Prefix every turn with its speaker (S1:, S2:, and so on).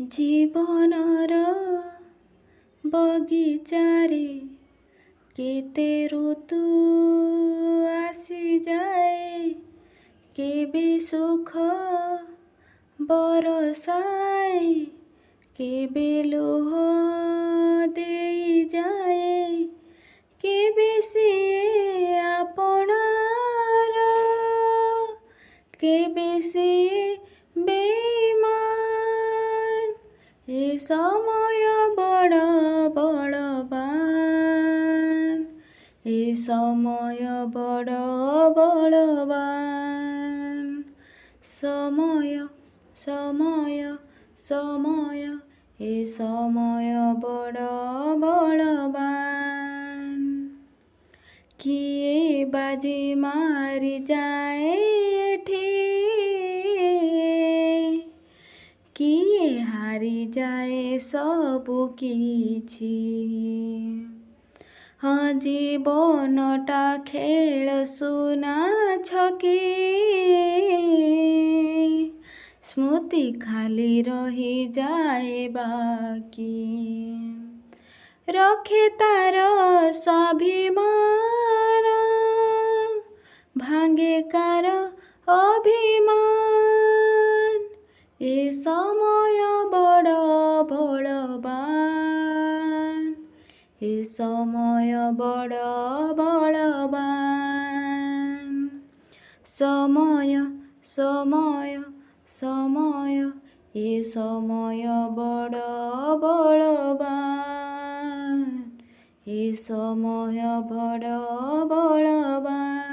S1: ଜୀବନର ବଗିଚାରେ କେତେ ଋତୁ ଆସିଯାଏ, କେବେ ସୁଖ ବରଷାଏ, କେବେ ଲୁହ ଦେଇଯାଏ, କେବେ ସିଏ ଆପଣାର, କେବେ ସିଏ ବେଇମାନ। ଏ ସମୟ ବଡ଼ ବଳବାନ, ଏ ସମୟ ବଡ଼ ବଳବାନ। ସମୟ ସମୟ ସମୟ, ଏ ସମୟ ବଡ଼ ବଳବାନ। କିଏ ବାଜି ମାରିଯାଏ ଏଠି, କିଏ ହାରିଯାଏ ସବୁ କିଛି। ହଁ, ଜୀବନଟା ଖେଳ ସୁନା ଛକି, ସ୍ମୃତି ଖାଲି ରହିଯାଏ ବାକି। ରଖେ ତାର ସ୍ୱାଭିମାନ, ଭାଙ୍ଗେ କାର ଅଭିମାନ। ଏ ସମୟ ବଡ଼ ବଳବାନ, ଏ ସମୟ ବଡ଼ ବଳବାନ। ସମୟ ସମୟ ସମୟ, ଏ ସମୟ ବଡ଼ ବଳବାନ, ଏ ସମୟ ବଡ଼ ବଳବାନ।